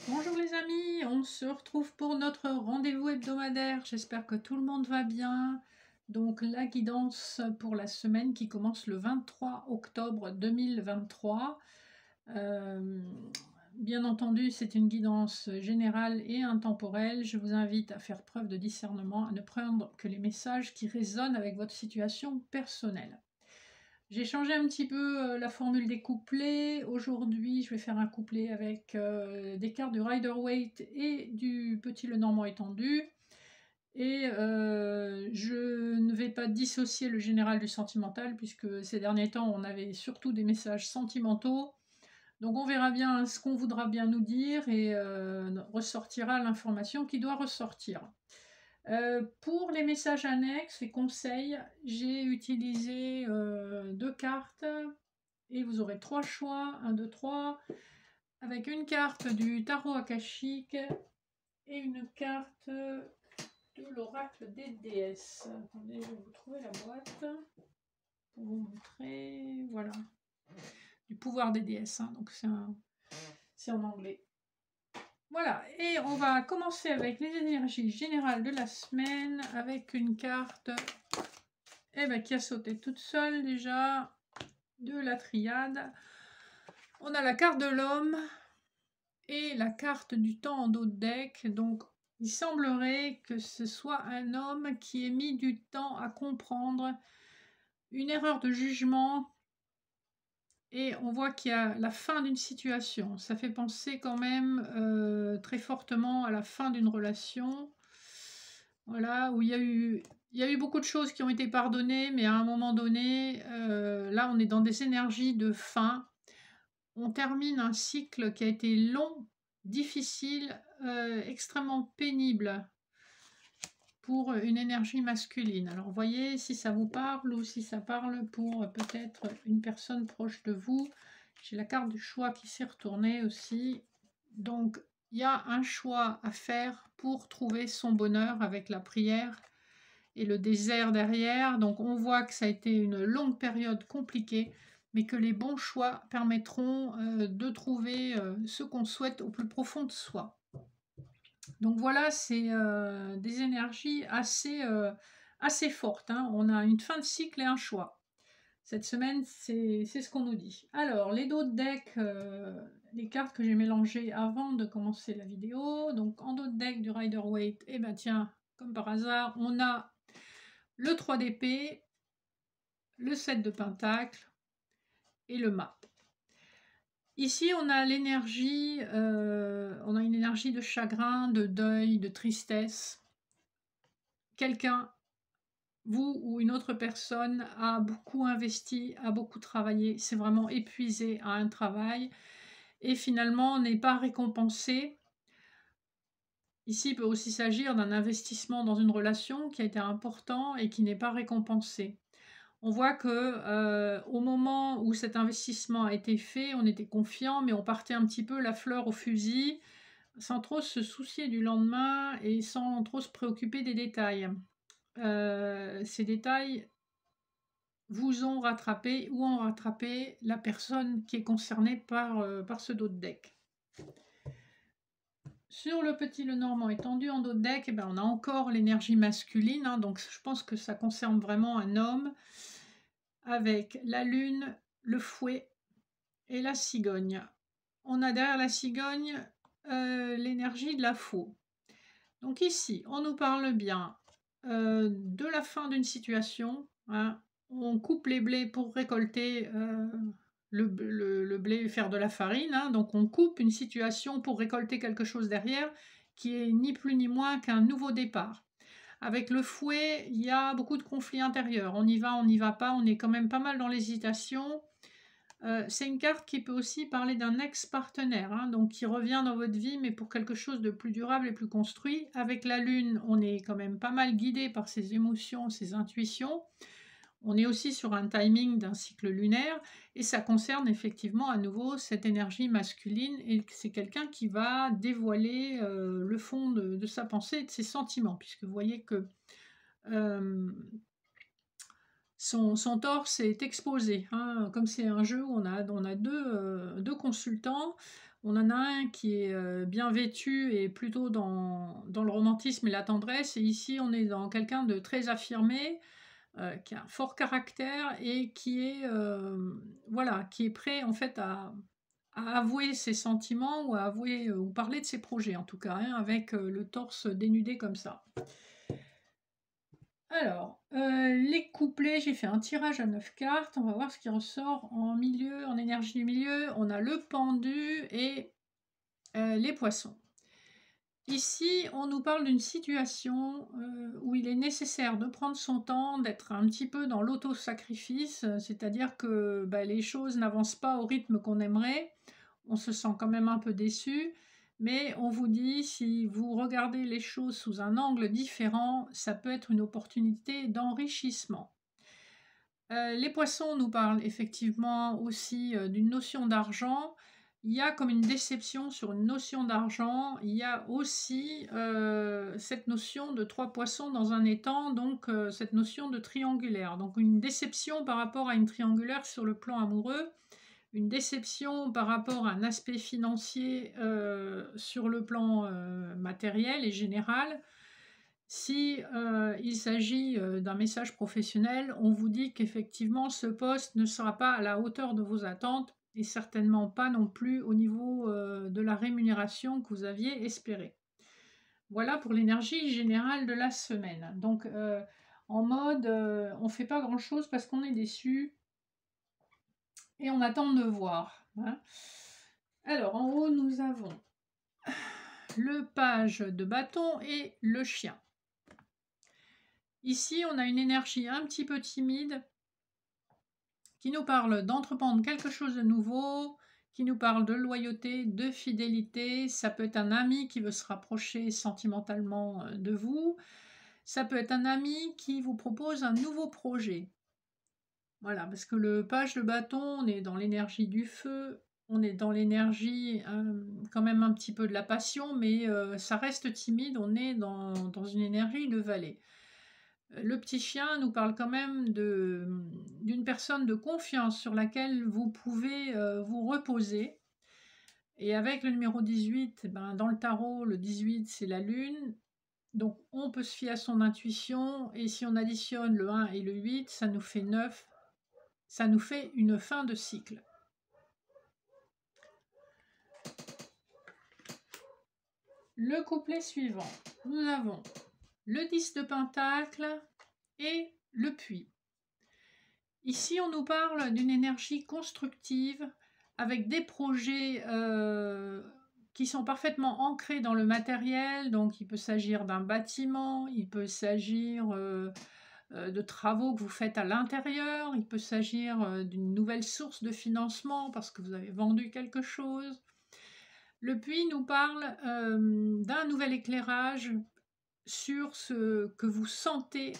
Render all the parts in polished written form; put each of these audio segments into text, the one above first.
Bonjour les amis, on se retrouve pour notre rendez-vous hebdomadaire. J'espère que tout le monde va bien. Donc la guidance pour la semaine qui commence le 23 octobre 2023. Euh, Bien entendu, c'est une guidance générale et intemporelle. Je vous invite à faire preuve de discernement, à ne prendre que les messages qui résonnent avec votre situation personnelle. J'ai changé un petit peu la formule des couplets. Aujourd'hui, je vais faire un couplet avec des cartes du Rider-Waite et du Petit Lenormand étendu. Et je ne vais pas dissocier le général du sentimental, puisque ces derniers temps, on avait surtout des messages sentimentaux. Donc on verra bien ce qu'on voudra bien nous dire et ressortira l'information qui doit ressortir. Pour les messages annexes, les conseils, j'ai utilisé 2 cartes et vous aurez 3 choix, 1, 2, 3, avec une carte du tarot akashique et une carte de l'oracle des déesses. Attendez, je vais vous trouver la boîte pour vous montrer. Voilà, du pouvoir des déesses, hein, donc c'est en anglais. Voilà, et on va commencer avec les énergies générales de la semaine avec une carte qui a sauté toute seule déjà de la triade. On a la carte de l'homme et la carte du temps en dos de deck. Donc il semblerait que ce soit un homme qui ait mis du temps à comprendre une erreur de jugement. Et on voit qu'il y a la fin d'une situation. Ça fait penser quand même très fortement à la fin d'une relation. Voilà, où il y a eu beaucoup de choses qui ont été pardonnées, mais à un moment donné, là, on est dans des énergies de fin. On termine un cycle qui a été long, difficile, extrêmement pénible pour une énergie masculine. Alors, voyez si ça vous parle ou si ça parle pour peut-être une personne proche de vous. J'ai la carte du choix qui s'est retournée aussi. Donc, il y a un choix à faire pour trouver son bonheur avec la prière et le désert derrière. Donc, on voit que ça a été une longue période compliquée, mais que les bons choix permettront de trouver ce qu'on souhaite au plus profond de soi. Donc voilà, c'est des énergies assez fortes, hein. On a une fin de cycle et un choix. Cette semaine, c'est ce qu'on nous dit. Alors, les dos de deck, les cartes que j'ai mélangées avant de commencer la vidéo. Donc, en dos de deck du Rider-Waite, et ben tiens, comme par hasard, on a le 3 d'épée, le 7 de pentacle et le mât. Ici, on a l'énergie, on a une énergie de chagrin, de deuil, de tristesse. Quelqu'un, vous ou une autre personne, a beaucoup investi, a beaucoup travaillé, c'est vraiment épuisé à un travail et finalement n'est pas récompensé. Ici, il peut aussi s'agir d'un investissement dans une relation qui a été important et qui n'est pas récompensé. On voit que au moment où cet investissement a été fait, on était confiant, mais on partait un petit peu la fleur au fusil, sans trop se soucier du lendemain et sans trop se préoccuper des détails. Ces détails vous ont rattrapé ou ont rattrapé la personne qui est concernée par ce dos de deck. Sur le petit Lenormand étendu en dos de deck, on a encore l'énergie masculine, hein, donc je pense que ça concerne vraiment un homme, avec la lune, le fouet et la cigogne. On a derrière la cigogne l'énergie de la faux. Donc ici, on nous parle bien de la fin d'une situation, hein. On coupe les blés pour récolter le blé et faire de la farine, hein. Donc on coupe une situation pour récolter quelque chose derrière qui est ni plus ni moins qu'un nouveau départ. Avec le fouet, il y a beaucoup de conflits intérieurs. On y va pas, on est quand même pas mal dans l'hésitation. C'est une carte qui peut aussi parler d'un ex-partenaire, hein, donc qui revient dans votre vie, mais pour quelque chose de plus durable et plus construit. Avec la lune, on est quand même pas mal guidé par ses émotions, ses intuitions. On est aussi sur un timing d'un cycle lunaire, et ça concerne effectivement à nouveau cette énergie masculine, et c'est quelqu'un qui va dévoiler le fond de sa pensée et de ses sentiments, puisque vous voyez que son torse est exposé, hein. Comme c'est un jeu où on a deux consultants, on en a un qui est bien vêtu et plutôt dans le romantisme et la tendresse, et ici on est dans quelqu'un de très affirmé, qui a un fort caractère et voilà, qui est prêt en fait à avouer ses sentiments ou à avouer ou parler de ses projets en tout cas, hein, avec le torse dénudé comme ça. Alors, les couplets, j'ai fait un tirage à 9 cartes. On va voir ce qui ressort en milieu, en énergie du milieu. On a le pendu et les poissons. Ici, on nous parle d'une situation où il est nécessaire de prendre son temps, d'être un petit peu dans l'auto-sacrifice, c'est-à-dire que les choses n'avancent pas au rythme qu'on aimerait. On se sent quand même un peu déçu, mais on vous dit, si vous regardez les choses sous un angle différent, ça peut être une opportunité d'enrichissement. Les poissons nous parlent effectivement aussi d'une notion d'argent. Il y a comme une déception sur une notion d'argent. Il y a aussi cette notion de 3 poissons dans un étang, donc cette notion de triangulaire. Donc une déception par rapport à une triangulaire sur le plan amoureux, une déception par rapport à un aspect financier sur le plan matériel et général. Si il s'agit d'un message professionnel, on vous dit qu'effectivement ce poste ne sera pas à la hauteur de vos attentes et certainement pas non plus au niveau de la rémunération que vous aviez espéré. Voilà pour l'énergie générale de la semaine. Donc en mode on ne fait pas grand chose parce qu'on est déçu et on attend de voir, hein. Alors en haut nous avons le page de bâton et le chien. Ici, on a une énergie un petit peu timide qui nous parle d'entreprendre quelque chose de nouveau, qui nous parle de loyauté, de fidélité. Ça peut être un ami qui veut se rapprocher sentimentalement de vous. Ça peut être un ami qui vous propose un nouveau projet. Voilà, parce que le page de bâton, on est dans l'énergie du feu, on est dans l'énergie quand même un petit peu de la passion, mais ça reste timide, on est dans une énergie de valet. Le petit chien nous parle quand même d'une personne de confiance sur laquelle vous pouvez vous reposer. Et avec le numéro 18, dans le tarot, le 18 c'est la lune. Donc on peut se fier à son intuition. Et si on additionne le 1 et le 8, ça nous fait 9. Ça nous fait une fin de cycle. Le couplet suivant, nous avons le 10 de Pentacle et le puits. Ici, on nous parle d'une énergie constructive avec des projets qui sont parfaitement ancrés dans le matériel. Donc, il peut s'agir d'un bâtiment, il peut s'agir de travaux que vous faites à l'intérieur, il peut s'agir d'une nouvelle source de financement parce que vous avez vendu quelque chose. Le puits nous parle d'un nouvel éclairage sur ce que vous sentez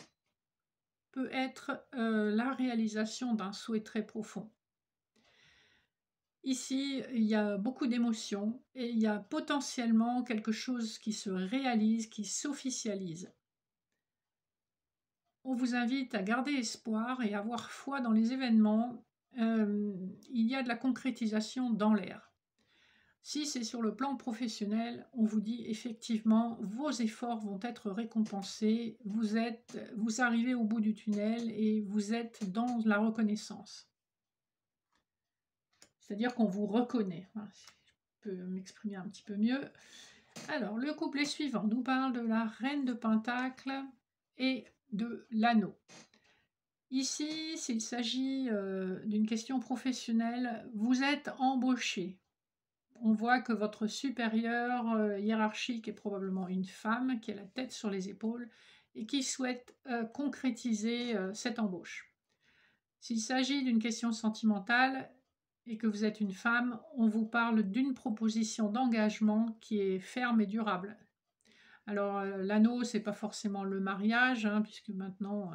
peut être la réalisation d'un souhait très profond. Ici, il y a beaucoup d'émotions et il y a potentiellement quelque chose qui se réalise, qui s'officialise. On vous invite à garder espoir et à avoir foi dans les événements. Il y a de la concrétisation dans l'air. Si c'est sur le plan professionnel, on vous dit effectivement vos efforts vont être récompensés, vous arrivez au bout du tunnel et vous êtes dans la reconnaissance. C'est-à-dire qu'on vous reconnaît. Voilà, si je peux m'exprimer un petit peu mieux. Alors, le couplet suivant nous parle de la reine de Pentacle et de l'anneau. Ici, s'il s'agit d'une question professionnelle, vous êtes embauché. On voit que votre supérieur hiérarchique est probablement une femme qui a la tête sur les épaules et qui souhaite concrétiser cette embauche. S'il s'agit d'une question sentimentale et que vous êtes une femme, on vous parle d'une proposition d'engagement qui est ferme et durable. Alors l'anneau, c'est pas forcément le mariage, hein, puisque maintenant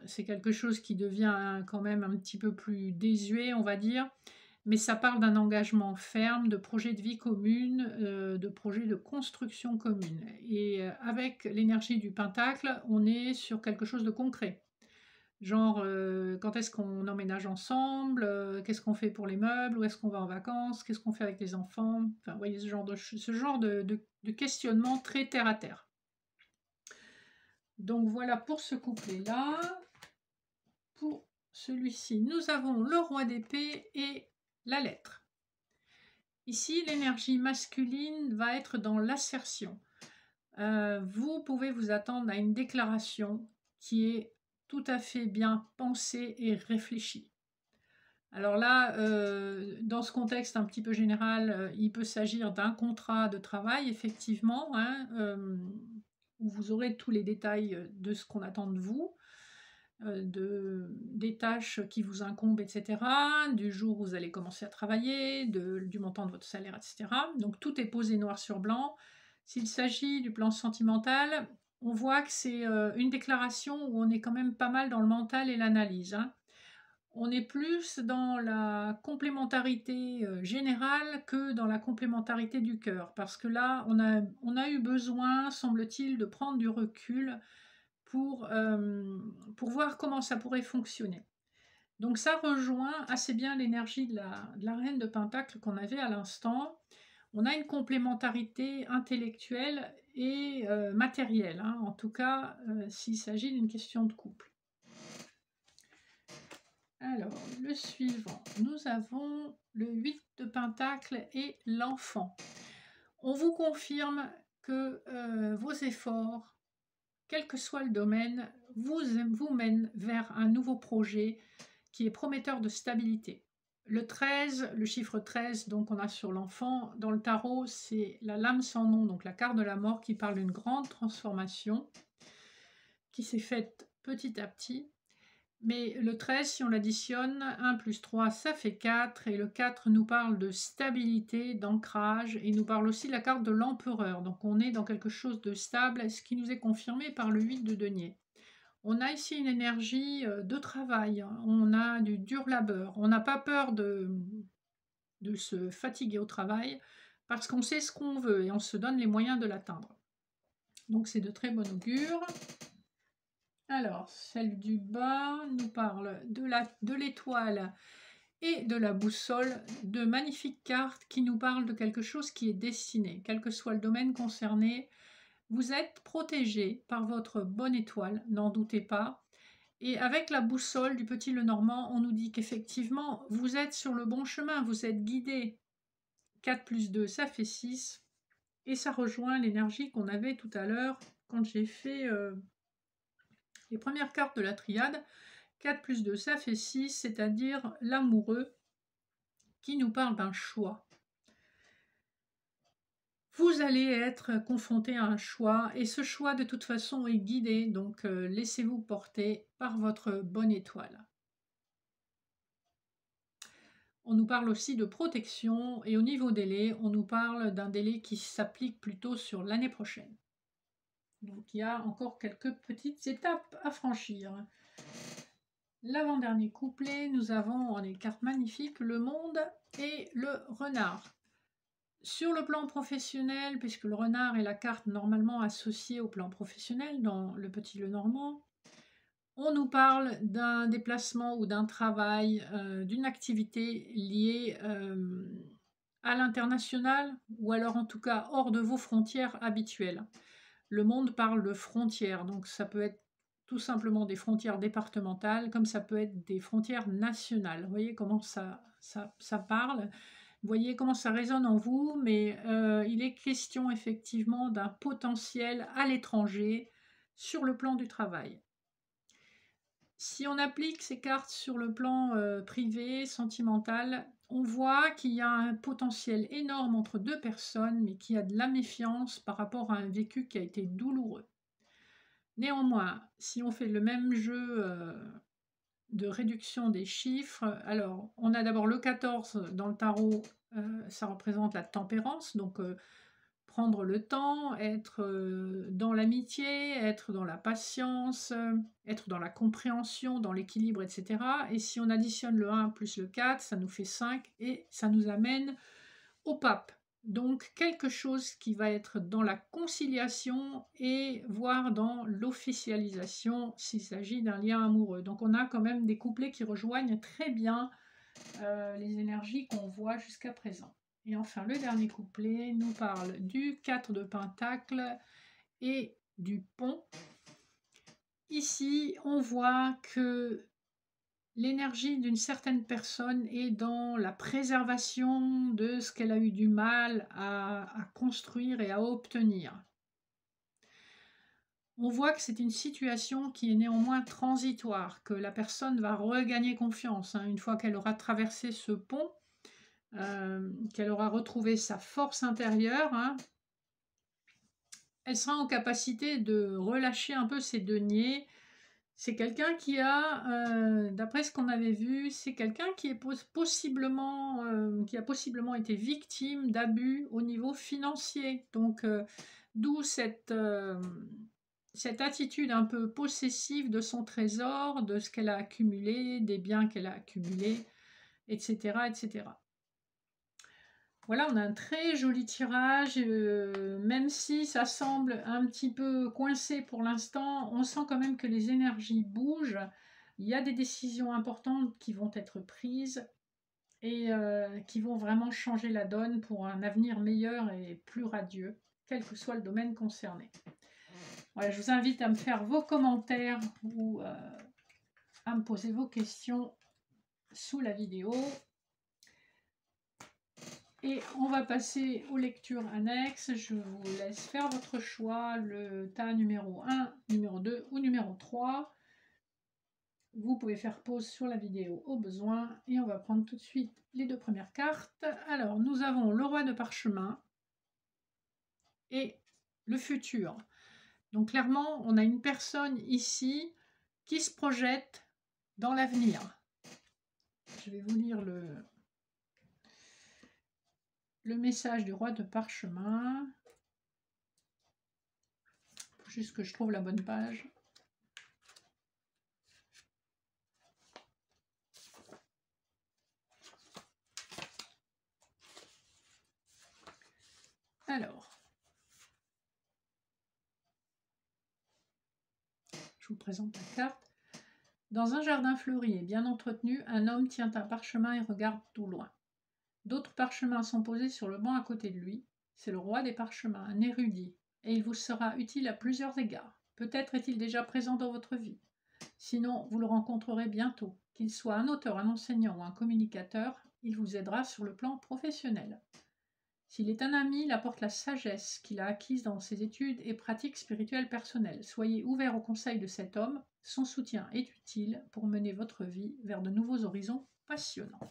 c'est quelque chose qui devient quand même un petit peu plus désuet, on va dire. Mais ça parle d'un engagement ferme, de projet de vie commune, de projet de construction commune. Et avec l'énergie du Pentacle, on est sur quelque chose de concret. Genre, quand est-ce qu'on emménage ensemble, qu'est-ce qu'on fait pour les meubles, où est-ce qu'on va en vacances, qu'est-ce qu'on fait avec les enfants, enfin, vous voyez, ce genre de questionnement très terre à terre. Donc voilà pour ce couplet-là. Pour celui-ci, nous avons le roi d'épée et la lettre. Ici, l'énergie masculine va être dans l'assertion. Vous pouvez vous attendre à une déclaration qui est tout à fait bien pensée et réfléchie. Alors là, dans ce contexte un petit peu général, il peut s'agir d'un contrat de travail, effectivement, hein, où vous aurez tous les détails de ce qu'on attend de vous, des tâches qui vous incombent, etc., du jour où vous allez commencer à travailler, du montant de votre salaire, etc. Donc tout est posé noir sur blanc. S'il s'agit du plan sentimental, on voit que c'est une déclaration où on est quand même pas mal dans le mental et l'analyse, hein. On est plus dans la complémentarité générale que dans la complémentarité du cœur, parce que là, on a eu besoin, semble-t-il, de prendre du recul pour voir comment ça pourrait fonctionner. Donc ça rejoint assez bien l'énergie de la reine de Pentacle qu'on avait à l'instant. On a une complémentarité intellectuelle et matérielle, hein, en tout cas s'il s'agit d'une question de couple. Alors, le suivant, nous avons le 8 de Pentacle et l'enfant. On vous confirme que vos efforts, quel que soit le domaine, vous mènent vers un nouveau projet qui est prometteur de stabilité. Le 13, le chiffre 13, donc on a sur l'enfant, dans le tarot, c'est la lame sans nom, donc la carte de la mort qui parle d'une grande transformation qui s'est faite petit à petit. Mais le 13, si on l'additionne, 1 plus 3, ça fait 4. Et le 4 nous parle de stabilité, d'ancrage. Et il nous parle aussi de la carte de l'empereur. Donc on est dans quelque chose de stable, ce qui nous est confirmé par le 8 de denier. On a ici une énergie de travail. On a du dur labeur. On n'a pas peur de se fatiguer au travail parce qu'on sait ce qu'on veut et on se donne les moyens de l'atteindre. Donc c'est de très bon augure. Alors, celle du bas nous parle de l'étoile et de la boussole, de magnifiques cartes qui nous parlent de quelque chose qui est destiné. Quel que soit le domaine concerné, vous êtes protégé par votre bonne étoile, n'en doutez pas. Et avec la boussole du petit Lenormand, on nous dit qu'effectivement, vous êtes sur le bon chemin, vous êtes guidé. 4 plus 2, ça fait 6. Et ça rejoint l'énergie qu'on avait tout à l'heure quand j'ai fait les premières cartes de la triade. 4 plus 2, ça fait 6, c'est-à-dire l'amoureux qui nous parle d'un choix. Vous allez être confronté à un choix et ce choix de toute façon est guidé, donc laissez-vous porter par votre bonne étoile. On nous parle aussi de protection et au niveau délai, on nous parle d'un délai qui s'applique plutôt sur l'année prochaine. Donc il y a encore quelques petites étapes à franchir. L'avant-dernier couplet, nous avons en les cartes magnifiques le monde et le renard. Sur le plan professionnel, puisque le renard est la carte normalement associée au plan professionnel dans le petit Lenormand, on nous parle d'un déplacement ou d'un travail, d'une activité liée à l'international ou alors en tout cas hors de vos frontières habituelles. Le monde parle de frontières, donc ça peut être tout simplement des frontières départementales, comme ça peut être des frontières nationales. Vous voyez comment ça parle, vous voyez comment ça résonne en vous, mais il est question effectivement d'un potentiel à l'étranger sur le plan du travail. Si on applique ces cartes sur le plan privé, sentimental, on voit qu'il y a un potentiel énorme entre deux personnes, mais qu'il y a de la méfiance par rapport à un vécu qui a été douloureux. Néanmoins, si on fait le même jeu de réduction des chiffres, alors on a d'abord le 14 dans le tarot, ça représente la tempérance, donc prendre le temps, être dans l'amitié, être dans la patience, être dans la compréhension, dans l'équilibre, etc. Et si on additionne le 1 plus le 4, ça nous fait 5 et ça nous amène au pape. donc quelque chose qui va être dans la conciliation et voire dans l'officialisation s'il s'agit d'un lien amoureux. Donc on a quand même des couplets qui rejoignent très bien les énergies qu'on voit jusqu'à présent. Et enfin, le dernier couplet nous parle du 4 de Pentacle et du pont. Ici, on voit que l'énergie d'une certaine personne est dans la préservation de ce qu'elle a eu du mal à construire et à obtenir. On voit que c'est une situation qui est néanmoins transitoire, que la personne va regagner confiance une fois qu'elle aura traversé ce pont, qu'elle aura retrouvé sa force intérieure. Elle sera en capacité de relâcher un peu ses deniers. C'est quelqu'un qui a, d'après ce qu'on avait vu, c'est quelqu'un qui est possiblement, qui a possiblement été victime d'abus au niveau financier. Donc, d'où cette attitude un peu possessive de son trésor, de ce qu'elle a accumulé, des biens qu'elle a accumulés, etc., etc. Voilà, on a un très joli tirage, même si ça semble un petit peu coincé pour l'instant, on sent quand même que les énergies bougent. Il y a des décisions importantes qui vont être prises et qui vont vraiment changer la donne pour un avenir meilleur et plus radieux, quel que soit le domaine concerné. Voilà, je vous invite à me faire vos commentaires ou à me poser vos questions sous la vidéo. Et on va passer aux lectures annexes. Je vous laisse faire votre choix, le tas numéro 1, numéro 2 ou numéro 3. Vous pouvez faire pause sur la vidéo au besoin. Et on va prendre tout de suite les deux premières cartes. Alors, nous avons le roi de parchemin et le futur. Donc clairement, on a une personne ici qui se projette dans l'avenir. Je vais vous lire le message du roi de parchemin. Juste que je trouve la bonne page. Alors, je vous présente la carte. Dans un jardin fleuri et bien entretenu, un homme tient un parchemin et regarde tout loin. D'autres parchemins sont posés sur le banc à côté de lui. C'est le roi des parchemins, un érudit, et il vous sera utile à plusieurs égards. Peut-être est-il déjà présent dans votre vie. Sinon, vous le rencontrerez bientôt. Qu'il soit un auteur, un enseignant ou un communicateur, il vous aidera sur le plan professionnel. S'il est un ami, il apporte la sagesse qu'il a acquise dans ses études et pratiques spirituelles personnelles. Soyez ouvert aux conseils de cet homme. Son soutien est utile pour mener votre vie vers de nouveaux horizons passionnants.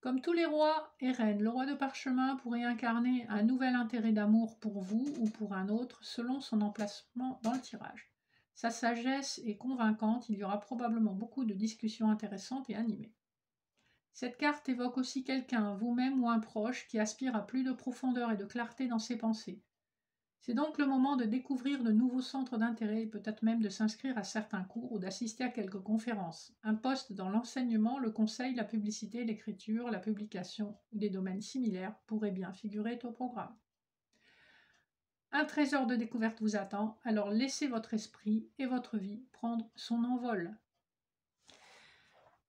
Comme tous les rois et reines, le roi de parchemin pourrait incarner un nouvel intérêt d'amour pour vous ou pour un autre selon son emplacement dans le tirage. Sa sagesse est convaincante, il y aura probablement beaucoup de discussions intéressantes et animées. Cette carte évoque aussi quelqu'un, vous-même ou un proche, qui aspire à plus de profondeur et de clarté dans ses pensées. C'est donc le moment de découvrir de nouveaux centres d'intérêt et peut-être même de s'inscrire à certains cours ou d'assister à quelques conférences. Un poste dans l'enseignement, le conseil, la publicité, l'écriture, la publication ou des domaines similaires pourraient bien figurer au programme. Un trésor de découverte vous attend, alors laissez votre esprit et votre vie prendre son envol.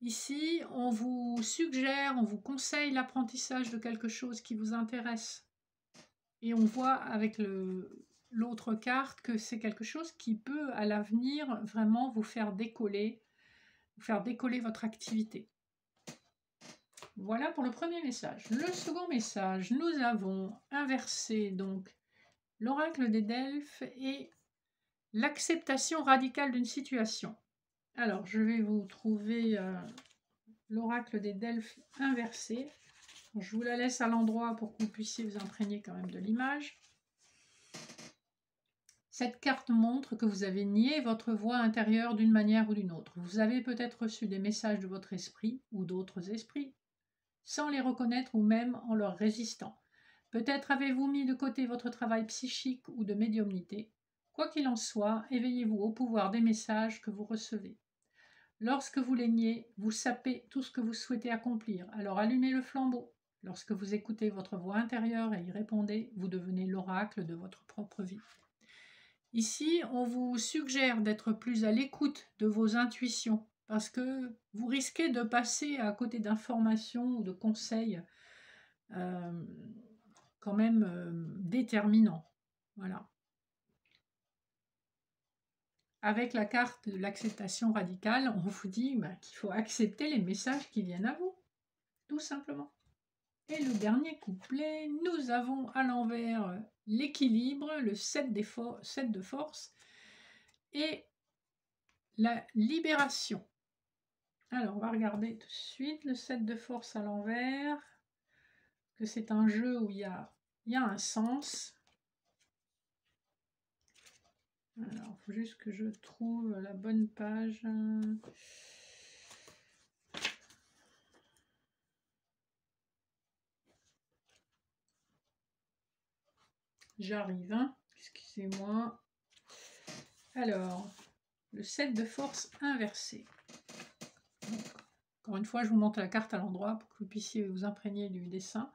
Ici, on vous suggère, on vous conseille l'apprentissage de quelque chose qui vous intéresse. Et on voit avec l'autre carte que c'est quelque chose qui peut à l'avenir vraiment vous faire décoller votre activité. Voilà pour le premier message. Le second message, nous avons inversé donc l'oracle des Delphes et l'acceptation radicale d'une situation. Alors, je vais vous trouver l'oracle des Delphes inversé. Je vous la laisse à l'endroit pour que vous puissiez vous imprégner quand même de l'image. Cette carte montre que vous avez nié votre voix intérieure d'une manière ou d'une autre. Vous avez peut-être reçu des messages de votre esprit ou d'autres esprits, sans les reconnaître ou même en leur résistant. Peut-être avez-vous mis de côté votre travail psychique ou de médiumnité. Quoi qu'il en soit, éveillez-vous au pouvoir des messages que vous recevez. Lorsque vous l'égnez, vous sapez tout ce que vous souhaitez accomplir. Alors allumez le flambeau. Lorsque vous écoutez votre voix intérieure et y répondez, vous devenez l'oracle de votre propre vie. Ici, on vous suggère d'être plus à l'écoute de vos intuitions parce que vous risquez de passer à côté d'informations ou de conseils quand même déterminants. Voilà. Avec la carte de l'acceptation radicale, on vous dit qu'il faut accepter les messages qui viennent à vous, tout simplement. Et le dernier couplet, nous avons à l'envers l'équilibre, le 7 de force et la libération. Alors, on va regarder tout de suite le 7 de force à l'envers, que c'est un jeu où il y a un sens. Alors, il faut juste que je trouve la bonne page. J'arrive, hein, excusez-moi. Alors, le 7 de force inversé. Donc, encore une fois, je vous montre la carte à l'endroit pour que vous puissiez vous imprégner du dessin.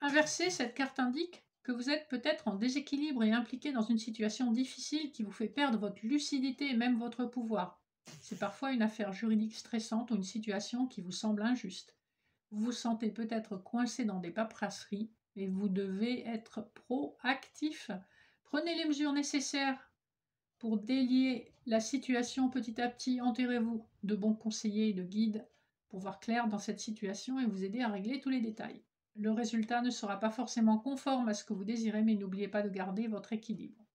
Inversé, cette carte indique que vous êtes peut-être en déséquilibre et impliqué dans une situation difficile qui vous fait perdre votre lucidité et même votre pouvoir. C'est parfois une affaire juridique stressante ou une situation qui vous semble injuste. Vous vous sentez peut-être coincé dans des paperasseries et vous devez être proactif. Prenez les mesures nécessaires pour délier la situation petit à petit. Enterrez-vous de bons conseillers et de guides pour voir clair dans cette situation et vous aider à régler tous les détails. Le résultat ne sera pas forcément conforme à ce que vous désirez, mais n'oubliez pas de garder votre équilibre.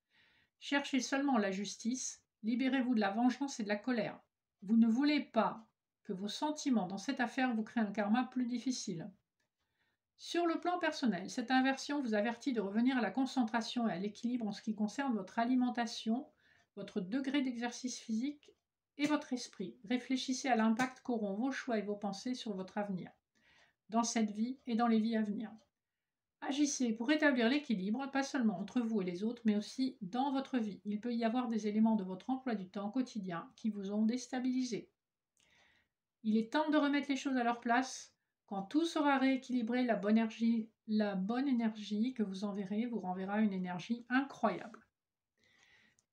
Cherchez seulement la justice, libérez-vous de la vengeance et de la colère. Vous ne voulez pas que vos sentiments dans cette affaire vous créent un karma plus difficile. Sur le plan personnel, cette inversion vous avertit de revenir à la concentration et à l'équilibre en ce qui concerne votre alimentation, votre degré d'exercice physique et votre esprit. Réfléchissez à l'impact qu'auront vos choix et vos pensées sur votre avenir, dans cette vie et dans les vies à venir. Agissez pour rétablir l'équilibre, pas seulement entre vous et les autres, mais aussi dans votre vie. Il peut y avoir des éléments de votre emploi du temps quotidien qui vous ont déstabilisé. Il est temps de remettre les choses à leur place. Quand tout sera rééquilibré, la bonne énergie que vous enverrez vous renverra une énergie incroyable.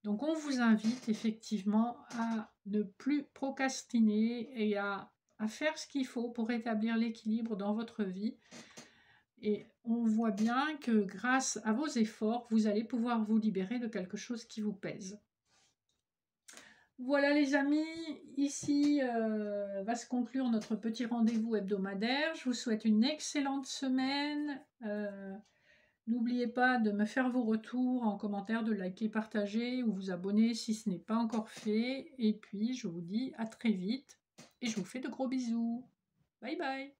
Donc on vous invite effectivement à ne plus procrastiner et à faire ce qu'il faut pour rétablir l'équilibre dans votre vie. Et on voit bien que grâce à vos efforts, vous allez pouvoir vous libérer de quelque chose qui vous pèse. Voilà les amis, ici va se conclure notre petit rendez-vous hebdomadaire. Je vous souhaite une excellente semaine. N'oubliez pas de me faire vos retours en commentaire, de liker, partager ou vous abonner si ce n'est pas encore fait. Et puis je vous dis à très vite et je vous fais de gros bisous. Bye bye.